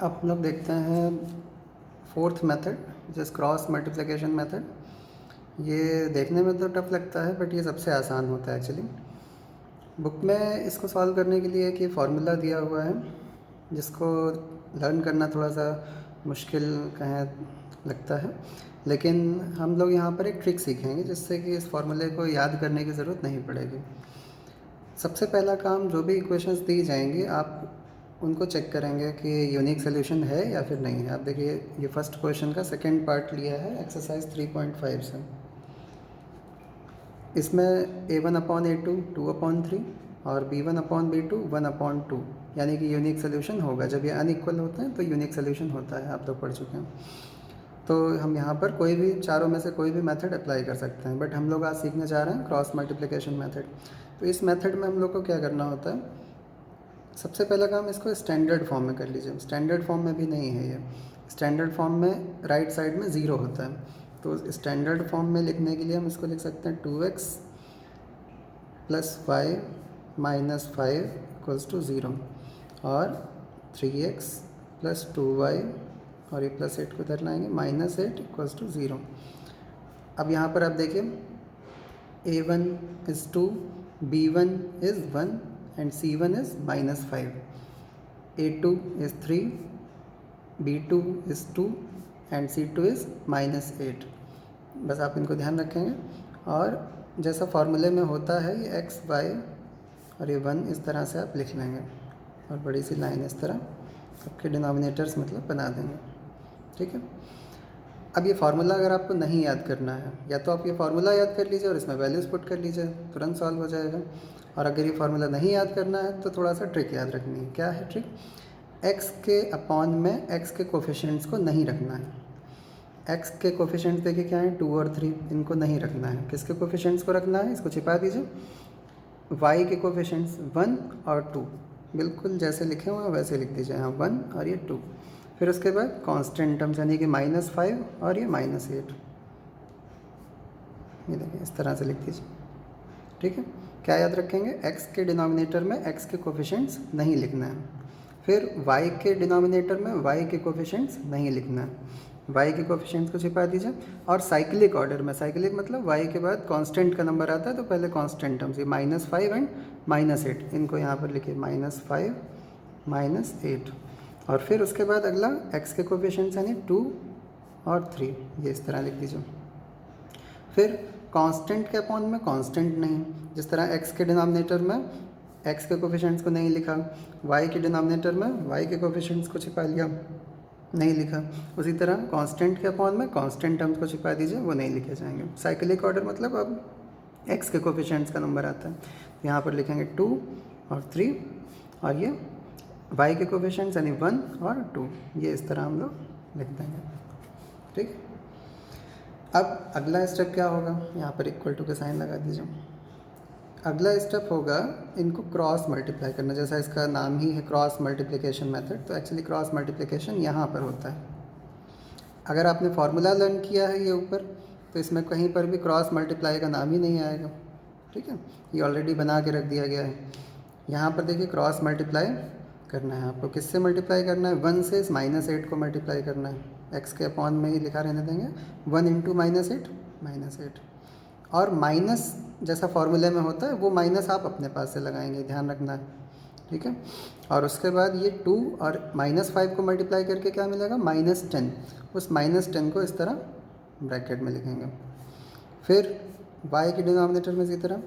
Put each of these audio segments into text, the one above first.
अब हम लोग देखते हैं फोर्थ मेथड जिस क्रॉस मल्टीप्लिकेशन मेथड। ये देखने में तो टफ लगता है बट ये सबसे आसान होता है एक्चुअली। बुक में इसको सॉल्व करने के लिए एक ये फार्मूला दिया हुआ है जिसको लर्न करना थोड़ा सा मुश्किल कहें लगता है, लेकिन हम लोग यहाँ पर एक ट्रिक सीखेंगे जिससे कि इस फार्मूले को याद करने की ज़रूरत नहीं पड़ेगी। सबसे पहला काम, जो भी इक्वेशंस दी जाएंगी आप उनको चेक करेंगे कि यूनिक सोल्यूशन है या फिर नहीं है। आप देखिए ये फर्स्ट क्वेश्चन का सेकंड पार्ट लिया है एक्सरसाइज 3.5 से। इसमें a1/a2 2/3 और b1/b2 1/2, यानी कि यूनिक सोल्यूशन होगा। जब ये अनइक्वल होते हैं तो यूनिक सोल्यूशन होता है, आप लोग पढ़ चुके हैं। तो हम यहाँ पर कोई भी चारों में से कोई भी मेथड अप्लाई कर सकते हैं, बट हम लोग आज सीखने जा रहे हैं क्रॉस मल्टीप्लिकेशन मेथड। तो इस मेथड में हम लोग को क्या करना होता है, सबसे पहला काम इसको स्टैंडर्ड फॉर्म में कर लीजिए। स्टैंडर्ड फॉर्म में भी नहीं है ये। स्टैंडर्ड फॉर्म में राइट साइड में ज़ीरो होता है, तो स्टैंडर्ड फॉर्म में लिखने के लिए हम इसको लिख सकते हैं 2x + 5 - 5 = 0 और 3x + 2y और ये +8 को इधर लाएंगे -8 = 0। अब यहाँ पर आप देखिए a1 is 2, b1 is 1 and c1 is -5, a2 is 3, b2 is 2 and c2 is -8। बस आप इनको ध्यान रखेंगे और जैसा फार्मूले में होता है ये x y और ये 1 इस तरह से आप लिख लेंगे और बड़ी सी लाइन इस तरह सबके डिनोमिनेटर्स मतलब बना देंगे। ठीक है। अब ये फार्मूला अगर आपको नहीं याद करना है, या तो आप ये फार्मूला याद कर लीजिए और इसमें वैल्यूज़ पुट कर लीजिए, तुरंत सॉल्व हो जाएगा। और अगर ये फार्मूला नहीं याद करना है तो थोड़ा सा ट्रिक याद रखनी है। क्या है ट्रिक? x के अपॉन में x के कोफिशिएंट्स को नहीं रखना है। x के कोफिशिएंट्स देखिए क्या है, 2 और 3, इनको नहीं रखना है। किसके कोफिशिएंट्स को रखना है, इसको छिपा दीजिए। y के कोफिशिएंट्स 1 और 2 बिल्कुल जैसे लिखे हुए हैं वैसे लिख दीजिए, यहाँ 1 और ये 2। फिर उसके बाद कांस्टेंट टर्म्स यानी कि -5 और ये -8, ये देखिए इस तरह से लिख दीजिए। ठीक है। क्या याद रखेंगे, x के डिनोमिनेटर में x के कोफिशिएंट्स नहीं लिखना है। फिर y के डिनोमिनेटर में y के कोफिशिएंट्स नहीं लिखना है। y के कोफिशिएंट्स को छिपा दीजिए। और साइक्लिक ऑर्डर में, साइक्लिक मतलब y के बाद कांस्टेंट का नंबर आता है तो पहले कांस्टेंट टर्म्स, ये -5 एंड -8 इनको यहाँ पर लिखिए, -5 -8। और फिर उसके बाद अगला x के कोफिशिएंट्स यानी 2 और 3, ये इस तरह लिख दीजिए। फिर कांस्टेंट के अपॉन में कांस्टेंट नहीं, जिस तरह x के डिनोमिनेटर में x के कोफिशिएंट्स को नहीं लिखा, y के डिनोमिनेटर में y के कोफिशिएंट्स को छिपा लिया, नहीं लिखा। उसी तरह कांस्टेंट के अपॉन में कांस्टेंट टर्म्स को छिपा दीजिए, वो नहीं लिखे जाएंगे। साइक्लिक ऑर्डर मतलब अब x के कोफिशिएंट्स का नंबर आता है, यहाँ पर लिखेंगे 2 और 3 और ये y के कोफिशिएंट्स यानी 1 और 2, ये इस तरह हम लोग लिख देंगे। ठीक। अब अगला स्टेप क्या होगा, यहाँ पर इक्वल टू का साइन लगा दीजिए। अगला स्टेप होगा इनको क्रॉस मल्टीप्लाई करना, जैसा इसका नाम ही है क्रॉस मल्टीप्लिकेशन मेथड। तो एक्चुअली क्रॉस मल्टीप्लिकेशन यहाँ पर होता है। अगर आपने फार्मूला लर्न किया है ये ऊपर, तो इसमें कहीं पर भी क्रॉस मल्टीप्लाई का नाम ही नहीं आएगा। ठीक है, ये ऑलरेडी बना के रख दिया गया है। यहाँ पर देखिए क्रॉस मल्टीप्लाई करना है आपको। किससे मल्टीप्लाई करना है, 1 से इस -8 को मल्टीप्लाई करना है। x के अपॉन में ही लिखा रहने देंगे, 1 × -8 और माइनस जैसा फार्मूले में होता है वो माइनस आप अपने पास से लगाएंगे, ध्यान रखना है। ठीक है। और उसके बाद ये 2 और -5 को मल्टीप्लाई करके क्या मिलेगा, -10। उस -10 को इस तरह ब्रैकेट में लिखेंगे। फिर y के डिनोमिनेटर में इसी तरह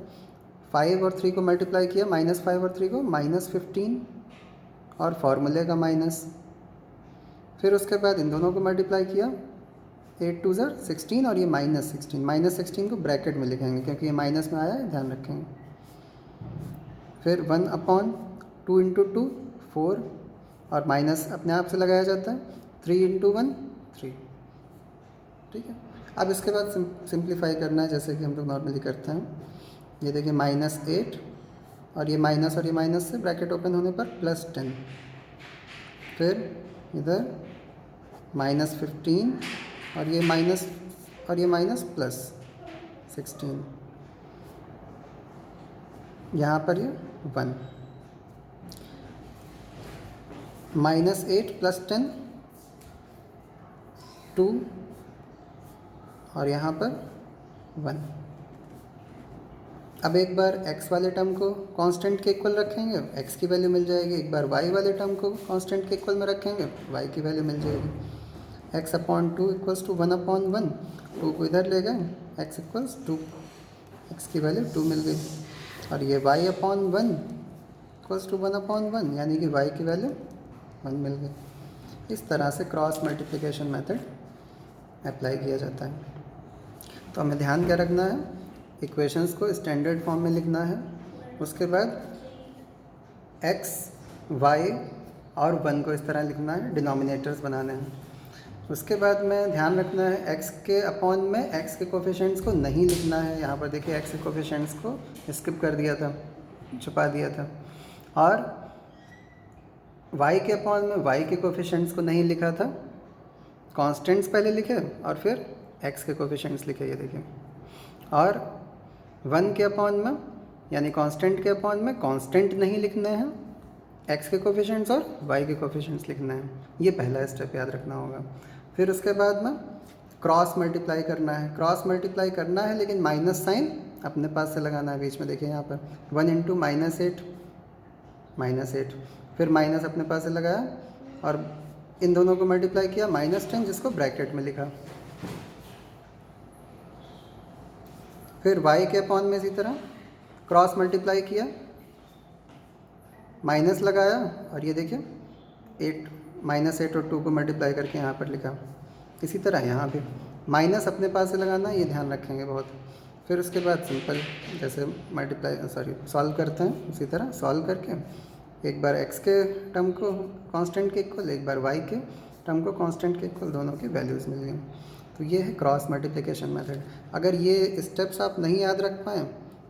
5 और 3 को मल्टीप्लाई किया, -5 और 3 को, -15 और फार्मूले का माइनस। फिर उसके बाद इन दोनों को मल्टीप्लाई किया, 8 × 2 = 16 और ये -16 को ब्रैकेट में लिखेंगे क्योंकि ये माइनस में आया है, ध्यान रखेंगे। फिर 1/2 × 2 4 और माइनस अपने आप से लगाया जाता है, 3 × 1 3। ठीक है। अब इसके बाद सिंप्लीफाई करना है जैसे कि हम लोग नॉर्मली करते हैं। ये देखिए -8 और ये माइनस से ब्रैकेट ओपन होने पर +10। फिर इधर -15 और ये माइनस +16, यहाँ पर ये 1। -8 + 10 2 और यहाँ पर 1। अब एक बार x वाले टर्म को कांस्टेंट के इक्वल रखेंगे, x की वैल्यू मिल जाएगी। एक बार y वाले टर्म को कांस्टेंट के इक्वल में रखेंगे, y की वैल्यू मिल जाएगी। x/2 = 1/1, 2 को इधर ले गए, x = 2, x की वैल्यू 2 मिल गई। और ये y/1 = 1/1, यानी कि y की वैल्यू 1 मिल गई। इस तरह से क्रॉस मल्टीप्लिकेशन मेथड अप्लाई किया जाता है। तो हमें ध्यान क्या रखना है, इक्वेशंस को स्टैंडर्ड फॉर्म में लिखना है। उसके बाद x, y और 1 को इस तरह लिखना है, डिनोमिनेटर्स बनाने हैं। उसके बाद में ध्यान रखना है x के अपॉन में x के कोफिशिएंट्स को नहीं लिखना है। यहाँ पर देखिए x के कोफिशिएंट्स को स्किप कर दिया था, छुपा दिया था। और y के अपॉन में y के कोफिशिएंट्स को नहीं लिखा था, कांस्टेंट्स पहले लिखे और फिर x के कोफिशिएंट्स लिखे, ये देखिए। और 1 के अपॉन में यानी कांस्टेंट के अपॉन में कांस्टेंट नहीं लिखने हैं, x के कोफिशिएंट्स और y के कोफिशिएंट्स लिखना है। ये पहला स्टेप याद रखना होगा। फिर उसके बाद में क्रॉस मल्टीप्लाई करना है। क्रॉस मल्टीप्लाई करना है लेकिन माइनस साइन अपने पास से लगाना है बीच में। देखिए यहाँ पर 1 × -8, फिर माइनस अपने पास से लगाया और इन दोनों को मल्टीप्लाई किया, -10 जिसको ब्रैकेट में लिखा। फिर y के अपॉन में इसी तरह क्रॉस मल्टीप्लाई किया, माइनस लगाया और ये देखिए 8 और 2 को मल्टीप्लाई करके यहाँ पर लिखा। इसी तरह यहाँ पे माइनस अपने पास से लगाना, ये ध्यान रखेंगे बहुत। फिर उसके बाद सिंपल जैसे सॉल्व करते हैं, उसी तरह सॉल्व करके एक बार x के टर्म को कांस्टेंट के इक्वल, एक बार y के टर्म को कांस्टेंट के इक्वल, दोनों की वैल्यूज़ मिल गई। तो ये है क्रॉस मल्टीप्लिकेशन मेथड। अगर ये स्टेप्स आप नहीं याद रख पाएँ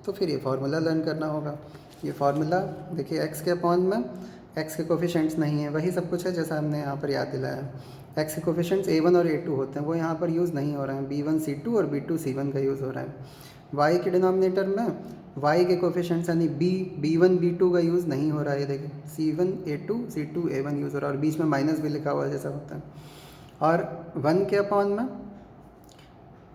तो फिर ये फार्मूला लर्न करना होगा। ये फार्मूला देखिए x के अपॉन में x के कोफिशिएंट्स नहीं है, वही सब कुछ है जैसा हमने यहाँ पर याद दिलाया। x के कोफिशिएंट्स a1 और a2 होते हैं, वो यहाँ पर यूज़ नहीं हो रहे हैं। b1 c2 और b2 c1 का यूज़ हो रहा है। y के डिनोमिनेटर में y के कोफिशिएंट्स यानी b1 b2 का यूज़ नहीं हो रहा है। ये देखिए c1 a2 c2 a1 use हो रहा है और बीच में माइनस भी लिखा हुआ है जैसा होता है। और 1 के अपॉन में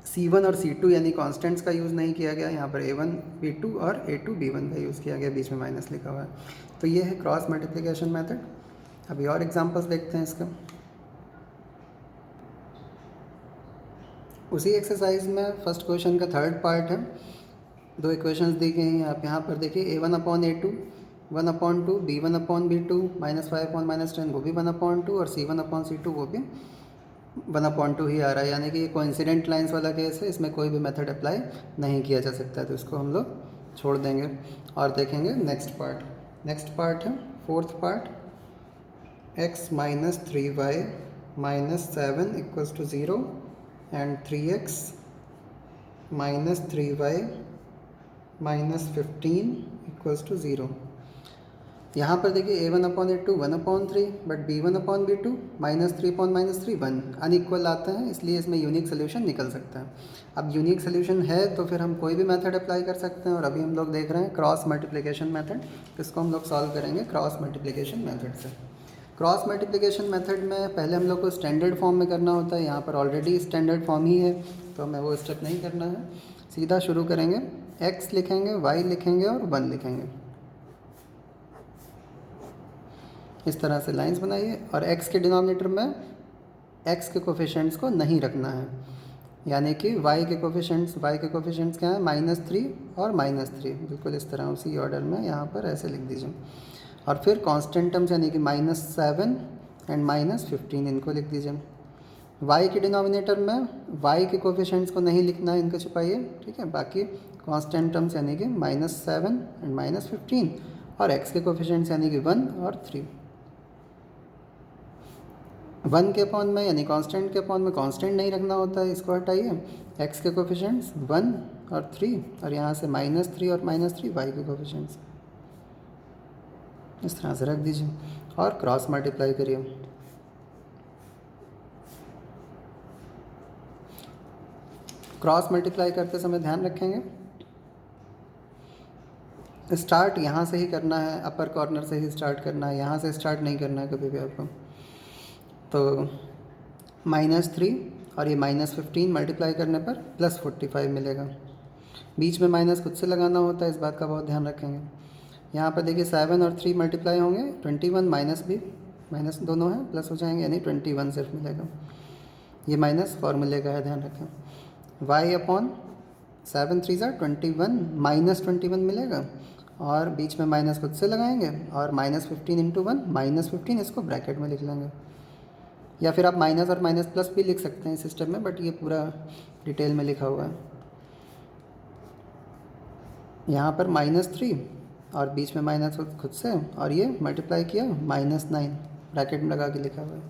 C1 और C2 यानी कांस्टेंट्स का यूज़ नहीं किया गया, यहाँ पर A1 B2 और A2 B1 का यूज़ किया गया, बीच में माइनस लिखा हुआ है। तो ये है क्रॉस मल्टीप्लिकेशन मेथड। अभी और एग्जांपल्स देखते हैं इसका। उसी एक्सरसाइज में फर्स्ट क्वेश्चन का थर्ड पार्ट है। 2 इक्वेशंस दी गई हैं आप यहाँ पर देखिए, A1/A2 1/2, B1/B2 -5/-10 वो भी 1/2 और C1/C2 वो भी 1/2 ही आ रहा है, यानी कि ये कोइंसिडेंट लाइंस वाला केस है, इसमें कोई भी मेथड अप्लाई नहीं किया जा सकता। तो इसको हम लोग छोड़ देंगे और देखेंगे नेक्स्ट पार्ट। नेक्स्ट पार्ट है fourth part, x - 3y - 7 = 0 and 3x - 3y - 15 = 0। यहाँ पर देखिए A1/A2 1/3, बट B1/B2 -3/-3 1 अनइक्वल आते हैं, इसलिए इसमें यूनिक सोल्यूशन निकल सकता है। अब यूनिक सोल्यूशन है तो फिर हम कोई भी मेथड अप्लाई कर सकते हैं। और अभी हम लोग देख रहे हैं क्रॉस मल्टीप्लिकेशन मेथड, इसको हम लोग सॉल्व करेंगे क्रॉस मल्टीप्लिकेशन मेथड से। क्रॉस मल्टीप्लिकेशन मेथड में पहले हम लोग को स्टैंडर्ड फॉर्म में करना होता है। यहाँ पर ऑलरेडी स्टैंडर्ड फॉर्म ही है तो हमें वो स्टेप नहीं करना है, सीधा शुरू करेंगे। x लिखेंगे, y लिखेंगे और 1 लिखेंगे। इस तरह से लाइंस बनाइए और x के डिनोमिनेटर में x के कोफिशिएंट्स को नहीं रखना है, यानी कि y के कोफिशिएंट्स क्या है, -3 और -3, बिल्कुल इस तरह उसी ऑर्डर में यहाँ पर ऐसे लिख दीजिए। और फिर कांस्टेंट टर्म्स यानी कि -7 एंड -15 इनको लिख दीजिए। y के डिनोमिनेटर में y के कोफिशिएंट्स को नहीं लिखना है, इनको छुपाइए, ठीक है। बाकी कांस्टेंट टर्म्स यानी कि -7 एंड -15 और x के कोफिशिएंट्स यानी कि 1 और 3। 1 के अपॉन में यानी कांस्टेंट के अपॉन में कांस्टेंट नहीं रखना होता है, इसको हटाइए। x के कोफिशिएंट्स 1 और 3 और यहाँ से -3 और -3 y के कोफिशिएंट्स, इस तरह से रख दीजिए और क्रॉस मल्टीप्लाई करिए। क्रॉस मल्टीप्लाई करते समय ध्यान रखेंगे स्टार्ट यहाँ से ही करना है, अपर कॉर्नर से ही स्टार्ट करना है, यहाँ से स्टार्ट नहीं करना है कभी भी आपको। तो -3 और ये -15 मल्टीप्लाई करने पर +45 मिलेगा। बीच में माइनस खुद से लगाना होता है, इस बात का बहुत ध्यान रखेंगे। यहाँ पर देखिए 7 और 3 मल्टीप्लाई होंगे, 21 माइनस भी माइनस दोनों हैं प्लस हो जाएंगे, यानी 21 सिर्फ मिलेगा। ये माइनस फॉर्मूले का है, ध्यान रखें। y अपॉन 7 3 ज़ा 21 -21 मिलेगा, और बीच में माइनस खुद से लगाएंगे, और -15 इंटू 1 -15, इसको ब्रैकेट में लिख लेंगे। या फिर आप माइनस और माइनस प्लस भी लिख सकते हैं इस सिस्टम में, बट ये पूरा डिटेल में लिखा हुआ है। यहाँ पर -3 और बीच में माइनस खुद से, और ये मल्टीप्लाई किया -9 ब्रैकेट में लगा के लिखा हुआ है।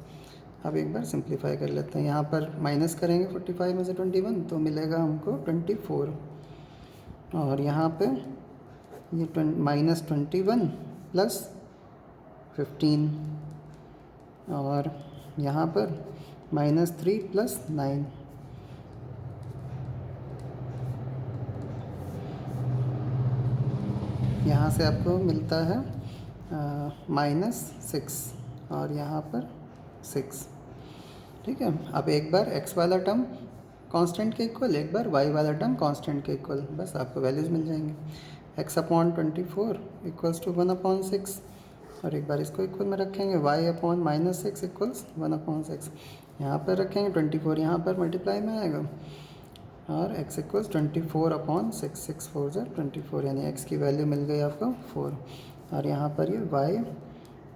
अब एक बार सिंप्लीफाई कर लेते हैं। यहाँ पर माइनस करेंगे 45 में से 21 तो मिलेगा हमको 24, और यहाँ पे ये -21 प्लस 15, और यहाँ पर -3 प्लस 9, यहाँ से आपको मिलता है -6, और यहाँ पर 6। ठीक है, अब एक बार x वाला टर्म कांस्टेंट के इक्वल, एक बार y वाला टर्म कांस्टेंट के इक्वल, बस आपको वैल्यूज़ मिल जाएंगे। x अपॉन 24 इक्वल्स टू 1/6, और एक बार इसको इक्वल में रखेंगे, y अपॉन -6 इक्वल्स 1/6। यहाँ पर रखेंगे 24, यहाँ पर मल्टीप्लाई में आएगा, और x इक्वल्स 24/6, 6 4 ज़ा 24, यानी x की वैल्यू मिल गई आपको 4। और यहाँ पर ये y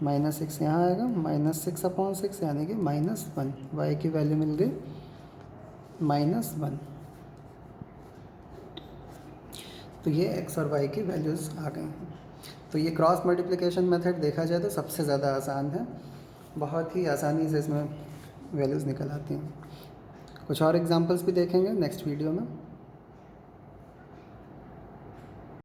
-6 यहाँ आएगा, -6/6, यानी कि -1, y की वैल्यू मिल गई -1। तो ये x और y की वैल्यूज़ आ गई हैं। तो ये क्रॉस मल्टीप्लिकेशन मेथड देखा जाए तो सबसे ज़्यादा आसान है, बहुत ही आसानी से इसमें वैल्यूज़ निकल आती हैं। कुछ और एग्जांपल्स भी देखेंगे नेक्स्ट वीडियो में।